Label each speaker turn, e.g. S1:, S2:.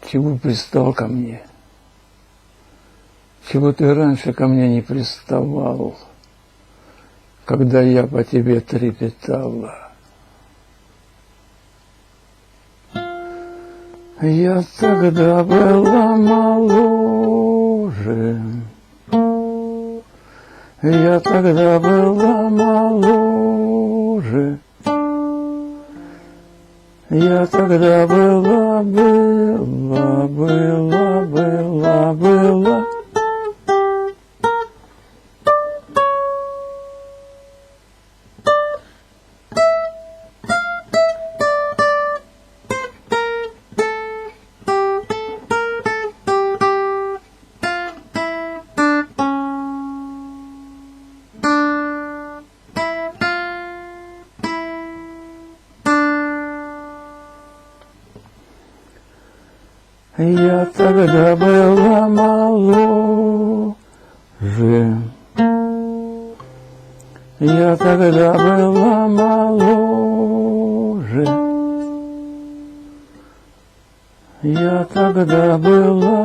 S1: Чего пристал ко мне? Чего ты раньше ко мне не приставал, когда я по тебе трепетала? Я тогда была моложе, я тогда была моложе, я тогда была. Я тогда была моложе, я тогда была моложе, я тогда была.